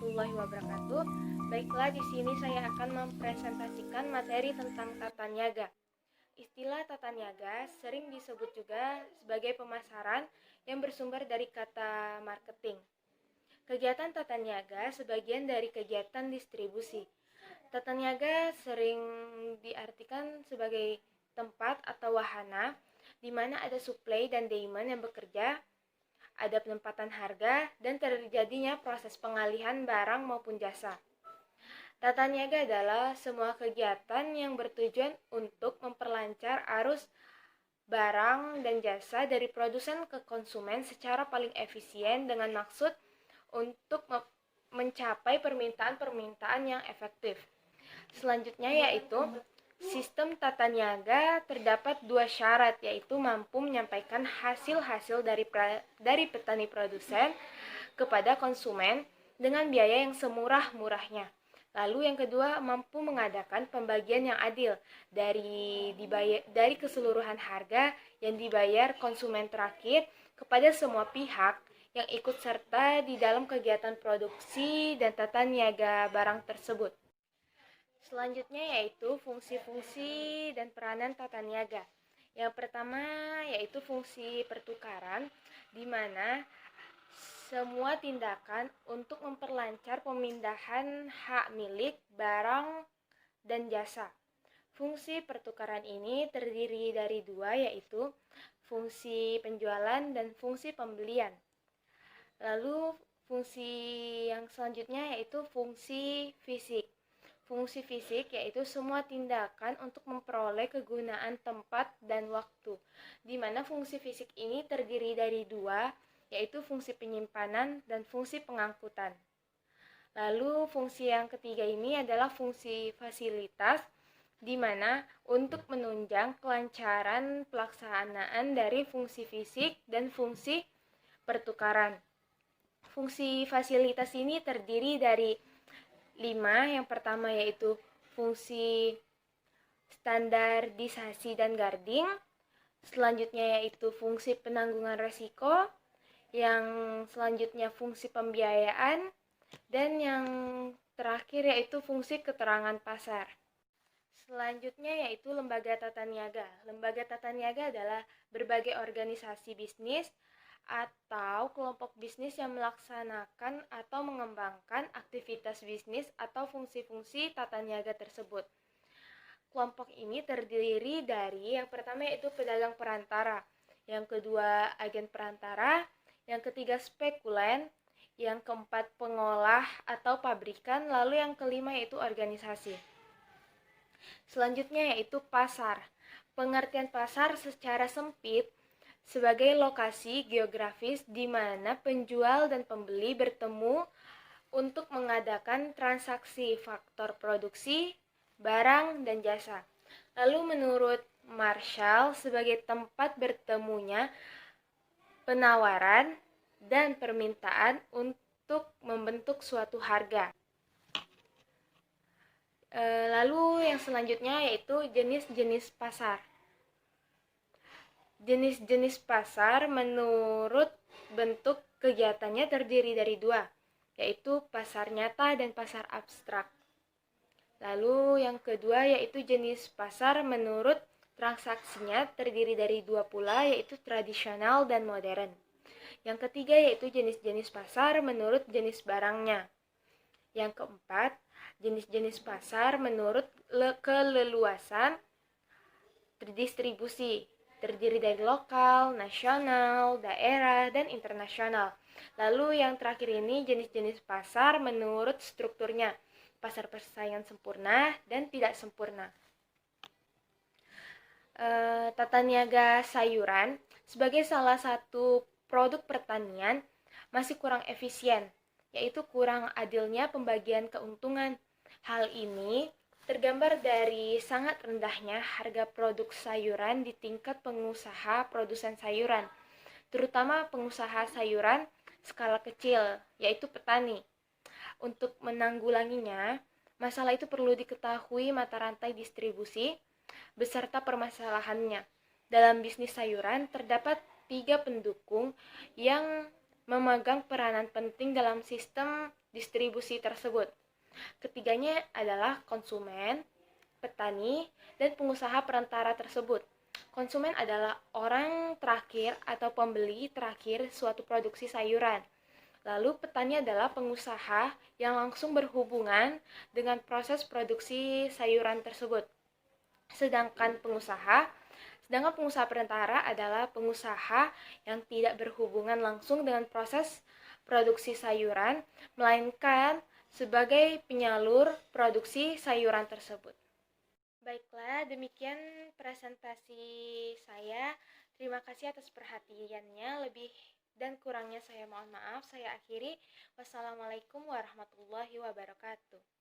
warahmatullahi wabarakatuh. Baiklah, di sini saya akan mempresentasikan materi tentang tata niaga. Istilah tata niaga sering disebut juga sebagai pemasaran yang bersumber dari kata marketing. Kegiatan tata niaga sebagian dari kegiatan distribusi. Tata niaga sering diartikan sebagai tempat atau wahana di mana ada supply dan demand yang bekerja, ada penempatan harga, dan terjadinya proses pengalihan barang maupun jasa. Tata niaga adalah semua kegiatan yang bertujuan untuk memperlancar arus barang dan jasa dari produsen ke konsumen secara paling efisien dengan maksud untuk mencapai permintaan-permintaan yang efektif. Selanjutnya yaitu sistem tata niaga terdapat dua syarat, yaitu mampu menyampaikan hasil-hasil dari petani produsen kepada konsumen dengan biaya yang semurah-murahnya. Lalu yang kedua, mampu mengadakan pembagian yang adil dari keseluruhan harga yang dibayar konsumen terakhir kepada semua pihak yang ikut serta di dalam kegiatan produksi dan tata niaga barang tersebut. Selanjutnya yaitu fungsi-fungsi dan peranan tata niaga. Yang pertama yaitu fungsi pertukaran, di mana semua tindakan untuk memperlancar pemindahan hak milik barang dan jasa. Fungsi pertukaran ini terdiri dari dua, yaitu fungsi penjualan dan fungsi pembelian. Lalu fungsi yang selanjutnya yaitu fungsi fisik. Fungsi fisik yaitu semua tindakan untuk memperoleh kegunaan tempat dan waktu, di mana fungsi fisik ini terdiri dari dua, yaitu fungsi penyimpanan dan fungsi pengangkutan. Lalu fungsi yang ketiga ini adalah fungsi fasilitas, di mana untuk menunjang kelancaran pelaksanaan dari fungsi fisik dan fungsi pertukaran. Fungsi fasilitas ini terdiri dari 5. Yang pertama yaitu fungsi standarisasi dan guarding. Selanjutnya yaitu fungsi penanggungan resiko. Yang selanjutnya fungsi pembiayaan. Dan yang terakhir yaitu fungsi keterangan pasar. Selanjutnya yaitu lembaga tata niaga. Lembaga tata niaga adalah berbagai organisasi bisnis atau kelompok bisnis yang melaksanakan atau mengembangkan aktivitas bisnis atau fungsi-fungsi tata niaga tersebut. Kelompok ini terdiri dari yang pertama yaitu pedagang perantara, yang kedua agen perantara, yang ketiga spekulan, yang keempat pengolah atau pabrikan, lalu yang kelima yaitu organisasi. Selanjutnya yaitu pasar. Pengertian pasar secara sempit sebagai lokasi geografis di mana penjual dan pembeli bertemu untuk mengadakan transaksi faktor produksi, barang, dan jasa. Lalu menurut Marshall sebagai tempat bertemunya penawaran dan permintaan untuk membentuk suatu harga. Lalu yang selanjutnya yaitu jenis-jenis pasar. Jenis-jenis pasar menurut bentuk kegiatannya terdiri dari dua, yaitu pasar nyata dan pasar abstrak. Lalu yang kedua yaitu jenis pasar menurut transaksinya terdiri dari dua pula, yaitu tradisional dan modern. Yang ketiga yaitu jenis-jenis pasar menurut jenis barangnya. Yang keempat, jenis-jenis pasar menurut keleluasan distribusi, terdiri dari lokal, nasional, daerah, dan internasional. Lalu yang terakhir ini jenis-jenis pasar menurut strukturnya, pasar persaingan sempurna dan tidak sempurna. Tata niaga sayuran sebagai salah satu produk pertanian masih kurang efisien, yaitu kurang adilnya pembagian keuntungan. Hal ini tergambar dari sangat rendahnya harga produk sayuran di tingkat pengusaha produsen sayuran, terutama pengusaha sayuran skala kecil, yaitu petani. Untuk menanggulanginya, masalah itu perlu diketahui mata rantai distribusi beserta permasalahannya. Dalam bisnis sayuran terdapat 3 pendukung yang memegang peranan penting dalam sistem distribusi tersebut. Ketiganya adalah konsumen, petani, dan pengusaha perantara tersebut. Konsumen adalah orang terakhir atau pembeli terakhir suatu produksi sayuran. Lalu petani adalah pengusaha yang langsung berhubungan dengan proses produksi sayuran tersebut. Sedangkan pengusaha perantara adalah pengusaha yang tidak berhubungan langsung dengan proses produksi sayuran, melainkan sebagai penyalur produksi sayuran tersebut. Baiklah, demikian presentasi saya. Terima kasih atas perhatiannya. Lebih dan kurangnya saya mohon maaf. Saya akhiri. Wassalamualaikum warahmatullahi wabarakatuh.